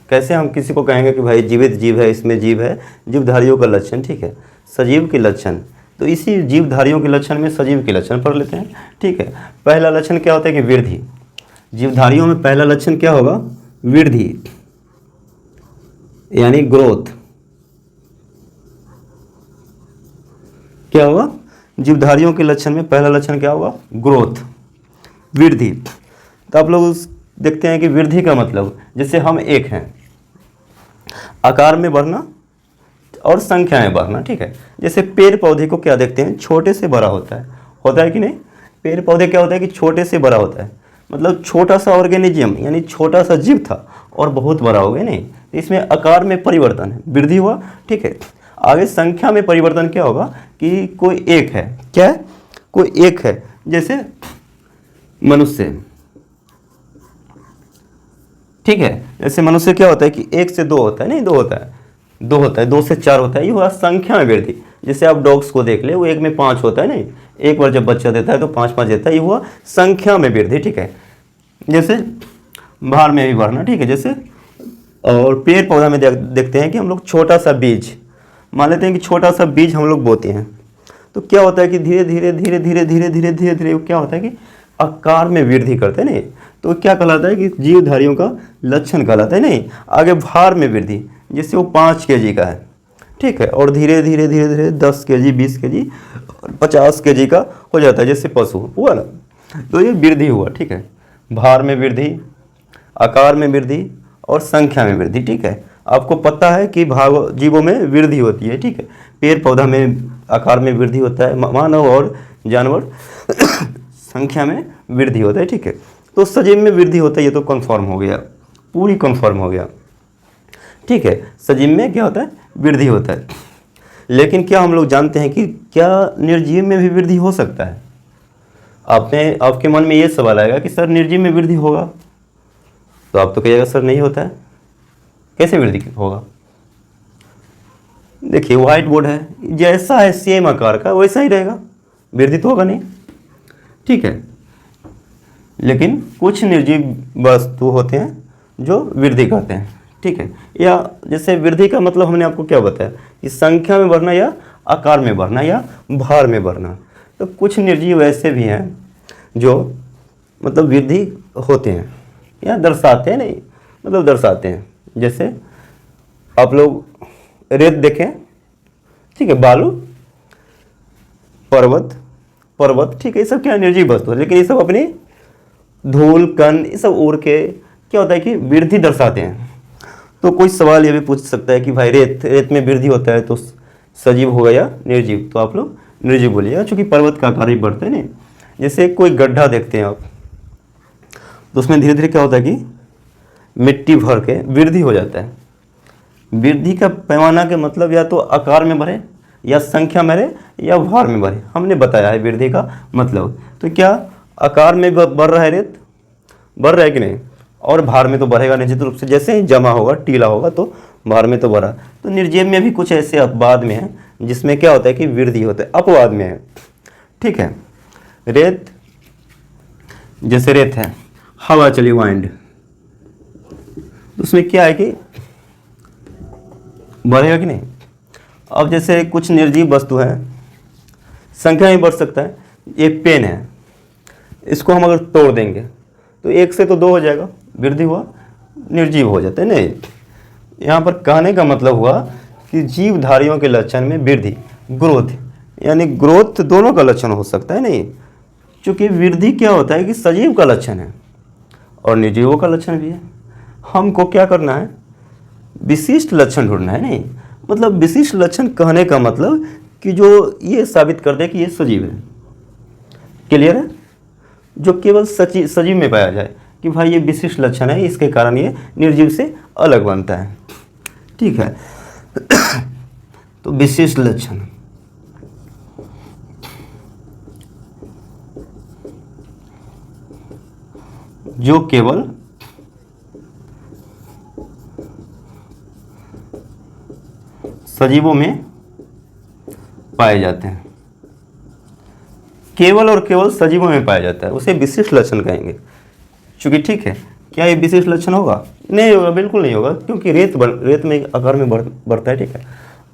कैसे हम किसी को कहेंगे कि भाई जीवित जीव है, इसमें जीव है, जीवधारियों का लक्षण, ठीक है, सजीव के लक्षण। तो इसी जीवधारियों के लक्षण में सजीव के लक्षण पढ़ लेते हैं, ठीक है। पहला लक्षण क्या होता है कि वृद्धि। जीवधारियों में पहला लक्षण क्या होगा? वृद्धि, यानी ग्रोथ। क्या होगा? जीवधारियों के लक्षण में पहला लक्षण क्या होगा? ग्रोथ, वृद्धि। तो आप लोग देखते हैं कि वृद्धि का मतलब, जैसे हम एक हैं, आकार में बढ़ना और संख्या में बढ़ना, ठीक है। जैसे पेड़ पौधे को क्या देखते हैं? छोटे से बड़ा होता है कि नहीं? पेड़ पौधे क्या होता है कि छोटे से बड़ा होता है, मतलब छोटा सा ऑर्गेनिज्म यानी छोटा सा जीव था और बहुत बड़ा हो गया, नहीं? इसमें आकार में परिवर्तन है, वृद्धि हुआ, ठीक है। आगे संख्या में परिवर्तन क्या होगा कि कोई एक है, क्या है? कोई एक है, जैसे मनुष्य, ठीक है। जैसे मनुष्य क्या होता है कि 1 से 2 होता है, नहीं 2 होता है, 2 होता है, 2 से 4 होता है, ये हुआ संख्या में वृद्धि। जैसे आप डॉग्स को देख ले, वो 1 में 5 होता है, नहीं? एक बार जब बच्चा देता है तो 5-5 देता है, ये हुआ संख्या में वृद्धि, ठीक है। जैसे भार में भी बढ़ना, ठीक है। जैसे और पेड़ पौधा में देखते हैं कि हम लोग छोटा सा बीज मान लेते हैं कि छोटा सा बीज हम लोग बोते हैं, तो क्या होता है कि धीरे धीरे धीरे धीरे धीरे धीरे धीरे धीरे क्या होता है कि आकार में वृद्धि करते हैं, नहीं? तो क्या कहलाता है कि जीवधारियों का लक्षण कहलाता है, नहीं? आगे भार में वृद्धि, जैसे वो 5 kg का है, ठीक है, और धीरे धीरे धीरे धीरे 10 kg, 20 kg, 50 kg का हो जाता है, जैसे पशु हुआ ना। तो ये वृद्धि हुआ, ठीक है। भार में वृद्धि, आकार में वृद्धि और संख्या में वृद्धि, ठीक है। आपको पता है कि भाव जीवों में वृद्धि होती है, ठीक है। पेड़ पौधा में आकार में वृद्धि होता है, मानव और जानवर संख्या में वृद्धि होता है, ठीक है। तो सजीव में वृद्धि होता है, ये तो कन्फर्म हो गया, पूरी कन्फर्म हो गया, ठीक है। सजीव में क्या होता है? वृद्धि होता है। लेकिन क्या हम लोग जानते हैं कि क्या निर्जीव में भी वृद्धि हो सकता है? आपके मन में ये सवाल आएगा कि सर निर्जीव में वृद्धि होगा, तो आप तो कहिएगा सर नहीं होता है, कैसे वृद्धि होगा? देखिए व्हाइट बोर्ड है, जैसा है सेम आकार का वैसा ही रहेगा, वृद्धि तो होगा नहीं, ठीक है। लेकिन कुछ निर्जीव वस्तु होते हैं जो वृद्धि करते हैं, ठीक है। या जैसे वृद्धि का मतलब हमने आपको क्या बताया कि संख्या में बढ़ना या आकार में बढ़ना या भार में बढ़ना। तो कुछ निर्जीव ऐसे भी हैं जो मतलब वृद्धि होते हैं या दर्शाते हैं, नहीं मतलब दर्शाते हैं। जैसे आप लोग रेत देखें, ठीक है, बालू, पर्वत, ठीक है, ये सब क्या निर्जीव वस्तु है, लेकिन ये सब अपनी धूल कण ये सब उड़ के क्या होता है कि वृद्धि दर्शाते हैं। तो कोई सवाल ये भी पूछ सकता है कि भाई रेत में वृद्धि होता है तो सजीव होगा या निर्जीव? तो आप लोग निर्जीव बोलिएगा, चूँकि पर्वत का आकार ही बढ़ता है, नहीं? जैसे कोई गड्ढा देखते हैं आप, तो उसमें धीरे धीरे क्या होता है कि मिट्टी भर के वृद्धि हो जाता है। वृद्धि का पैमाना के मतलब या तो आकार में बढ़े या संख्या में बढ़े या भार में बढ़े, हमने बताया है वृद्धि का मतलब। तो क्या आकार में बढ़ रहा है रेत, बढ़ रहा है कि नहीं? और भार में तो बढ़ेगा निश्चित रूप से, जैसे ही जमा होगा टीला होगा तो भार में तो बढ़ा। तो निर्जीव में भी कुछ ऐसे अपवाद में है जिसमें क्या होता है कि वृद्धि होता है, अपवाद में है, ठीक है। रेत, जैसे रेत है, हवा चली वाइंड, उसमें क्या है कि बढ़ेगा कि नहीं? अब जैसे कुछ निर्जीव वस्तु है, संख्या में बढ़ सकता है। ये पेन है, इसको हम अगर तोड़ देंगे तो 1 से तो 2 हो जाएगा, वृद्धि हुआ, निर्जीव हो जाता है, नहीं? यहाँ पर कहने का मतलब हुआ कि जीवधारियों के लक्षण में वृद्धि, ग्रोथ, यानी ग्रोथ दोनों का लक्षण हो सकता है, नहीं? क्योंकि वृद्धि क्या होता है कि सजीव का लक्षण है और निर्जीवों का लक्षण भी है। हमको क्या करना है? विशिष्ट लक्षण ढूंढना है, नहीं? मतलब विशिष्ट लक्षण कहने का मतलब कि जो ये साबित कर दे कि ये सजीव है, क्लियर है? जो केवल सजीव में पाया जाए कि भाई ये विशिष्ट लक्षण है, इसके कारण ये निर्जीव से अलग बनता है, ठीक है। तो विशिष्ट लक्षण, जो केवल सजीवों में पाए जाते हैं, केवल और केवल सजीवों में पाया जाता है, उसे विशिष्ट लक्षण कहेंगे। चूँकि ठीक है, क्या ये विशिष्ट लक्षण होगा? नहीं होगा, बिल्कुल नहीं होगा, क्योंकि रेत में आकार में बढ़ता है, ठीक है,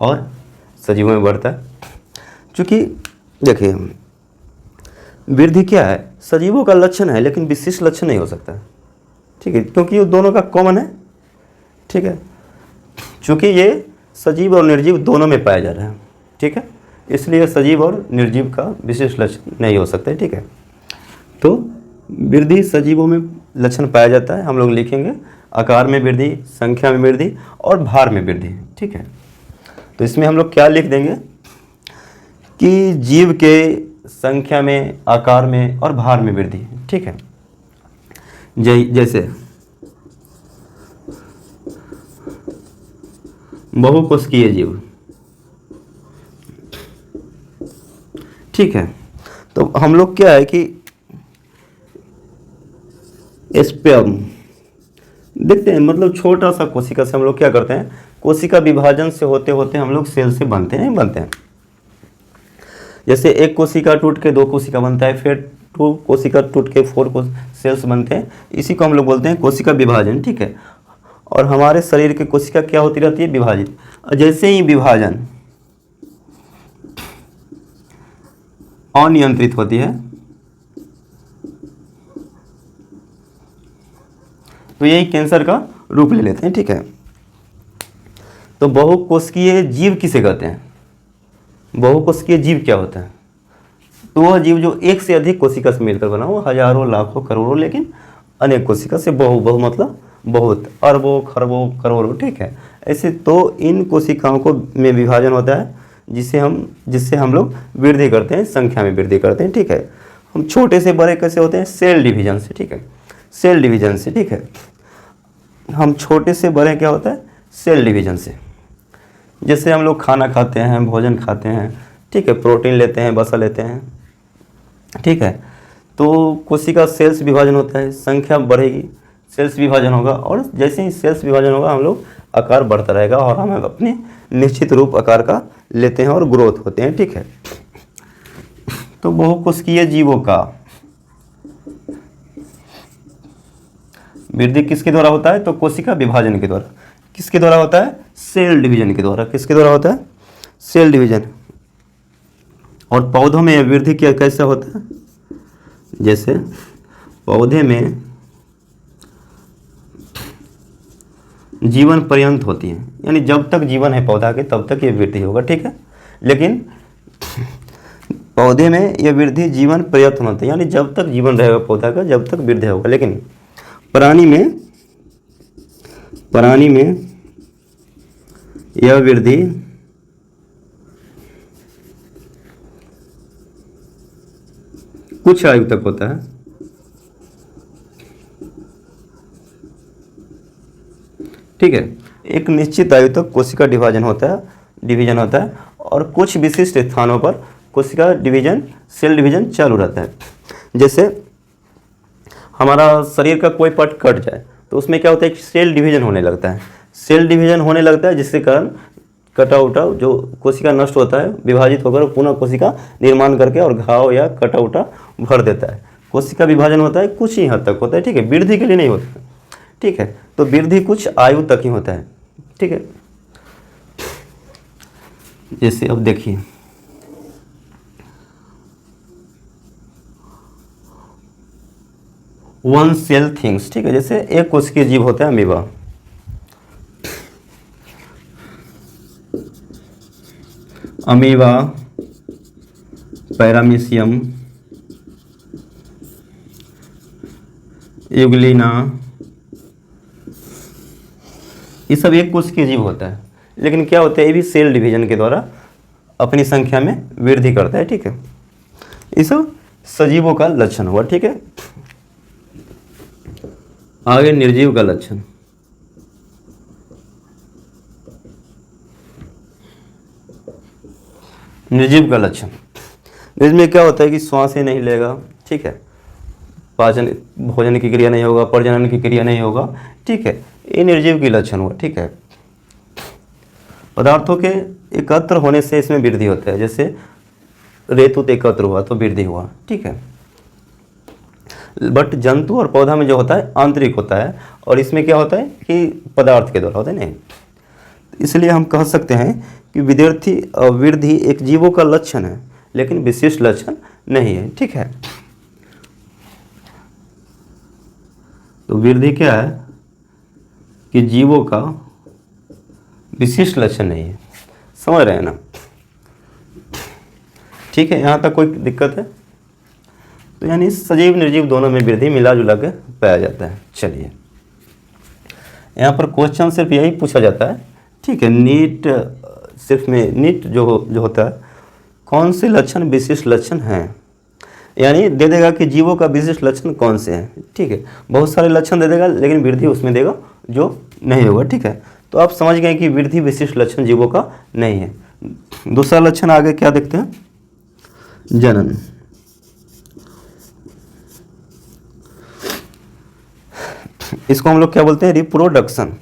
और सजीवों में बढ़ता है। क्योंकि देखिए वृद्धि क्या है, सजीवों का लक्षण है लेकिन विशिष्ट लक्षण नहीं हो सकता, ठीक है, क्योंकि ये दोनों का कॉमन है, ठीक है, चूँकि ये सजीव और निर्जीव दोनों में पाया जा रहा है, ठीक है, इसलिए सजीव और निर्जीव का विशिष्ट लक्षण नहीं हो सकता है, ठीक है। तो वृद्धि सजीवों में लक्षण पाया जाता है, हम लोग लिखेंगे आकार में वृद्धि, संख्या में वृद्धि और भार में वृद्धि, ठीक है। तो इसमें हम लोग क्या लिख देंगे कि जीव के संख्या में, आकार में और भार में वृद्धि, ठीक है। जैसे बहुकोशिकीय जीव, ठीक है। तो हम लोग क्या है कि स्पर्म देखते हैं, मतलब छोटा सा कोशिका से हम लोग क्या करते हैं, कोशिका विभाजन से होते होते हम लोग सेल से बनते हैं, नहीं बनते हैं। जैसे एक कोशिका टूट के 2 कोशिका बनता है, फिर 2 कोशिका टूट के 4 सेल्स बनते हैं, इसी को हम लोग बोलते हैं कोशिका विभाजन, ठीक है। और हमारे शरीर की कोशिका क्या होती रहती है, विभाजित। जैसे ही विभाजन अनियंत्रित होती है तो यही कैंसर का रूप ले लेते हैं, ठीक है। तो बहुकोशिकीय जीव किसे कहते हैं? बहुकोशिकीय जीव क्या होता है? तो वह जीव जो एक से अधिक कोशिका से मिलकर बना हो, हजारों, लाखों, करोड़ों, लेकिन अनेक कोशिका से, बहु मतलब बहुत, अरबों, खरबों, करोड़ों, ठीक है। ऐसे तो इन कोशिकाओं को में विभाजन होता है जिससे हम लोग वृद्धि करते हैं, संख्या में वृद्धि करते हैं, ठीक है। हम छोटे से बड़े कैसे होते हैं? सेल डिवीजन से, ठीक है, सेल डिवीजन से, ठीक है। हम छोटे से बड़े क्या होता है? सेल डिवीजन से। जैसे हम लोग खाना खाते हैं, भोजन खाते हैं, ठीक है, प्रोटीन लेते हैं, वसा लेते हैं, ठीक है। तो कोशिका सेल्स विभाजन होता है, संख्या बढ़ेगी, सेल्स विभाजन होगा, और जैसे ही सेल्स विभाजन होगा हम लोग आकार बढ़ता रहेगा और हम अपने निश्चित रूप आकार का लेते हैं और ग्रोथ होते हैं, ठीक है। तो बहुकोशिकीय जीवों का वृद्धि किसके द्वारा होता है? तो कोशिका विभाजन के द्वारा। किसके द्वारा होता है? सेल डिवीजन के द्वारा। किसके द्वारा होता है? Cell division. और पौधों में वृद्धि क्या कैसा होता है? जैसे पौधे में जीवन पर्यंत होती है, यानी जब तक जीवन है पौधा के तब तक ये वृद्धि होगा, ठीक है। लेकिन पौधे में यह वृद्धि जीवन पर्यंत होती है, यानी जब तक जीवन रहेगा पौधा का जब तक वृद्धि होगा। लेकिन प्राणी में यह वृद्धि कुछ आयु तक होता है, ठीक है। एक निश्चित आयु तक कोशिका डिवीजन होता है और कुछ विशिष्ट स्थानों पर कोशिका डिवीजन, सेल डिवीजन चालू रहता है। जैसे हमारा शरीर का कोई पार्ट कट जाए तो उसमें क्या होता है? सेल डिवीजन होने लगता है। सेल डिवीजन होने लगता है जिसके कारण कटा उटा जो कोशिका नष्ट होता है, विभाजित होकर पुनः कोशिका निर्माण करके और घाव या कटा उटा भर देता है। कोशिका विभाजन होता है कुछ ही हद तक होता है, ठीक है, वृद्धि के लिए नहीं होता, ठीक है। तो वृद्धि कुछ आयु तक ही होता है, ठीक है। जैसे अब देखिए वन सेल थिंग्स, ठीक है। जैसे एक कोशिकीय जीव होता है अमीबा, पैरामीशियम, यूग्लिना, ये सब एक कोशिकीय जीव होता है। लेकिन क्या होता है? ये भी सेल डिवीजन के द्वारा अपनी संख्या में वृद्धि करता है, ठीक है। ये सब सजीवों का लक्षण हुआ, ठीक है। आगे निर्जीव का लक्षण। निर्जीव का लक्षण, इसमें क्या होता है कि श्वास ही नहीं लेगा, ठीक है, पाचन भोजन की क्रिया नहीं होगा, प्रजनन की क्रिया नहीं होगा, ठीक है, ये निर्जीव की लक्षण हुआ, ठीक है। पदार्थों के एकत्र होने से इसमें वृद्धि होता है। जैसे रेतुत एकत्र हुआ तो वृद्धि हुआ, ठीक है। बट जंतु और पौधा में जो होता है आंतरिक होता है, और इसमें क्या होता है कि पदार्थ के द्वारा होता है नहीं। इसलिए हम कह सकते हैं कि वृद्धि एक जीवों का लक्षण है लेकिन विशिष्ट लक्षण नहीं है। ठीक है, तो वृद्धि क्या है कि जीवों का विशिष्ट लक्षण नहीं है। समझ रहे हैं ना? ठीक है, यहाँ तक कोई दिक्कत है? तो यानी सजीव निर्जीव दोनों में वृद्धि मिला जुला के पाया जाता है। चलिए, यहाँ पर क्वेश्चन सिर्फ यही पूछा जाता है। ठीक है, नीट सिर्फ में नीट जो होता है, कौन से लक्षण विशिष्ट लक्षण हैं, यानी दे देगा कि जीवों का विशिष्ट लक्षण कौन से हैं। ठीक है, बहुत सारे लक्षण दे देगा लेकिन वृद्धि उसमें देगा जो नहीं होगा। ठीक है, तो आप समझ गए कि वृद्धि विशिष्ट लक्षण जीवों का नहीं है। दूसरा लक्षण आगे क्या देखते हैं, जनन। इसको हम लोग क्या बोलते हैं, रिप्रोडक्शन।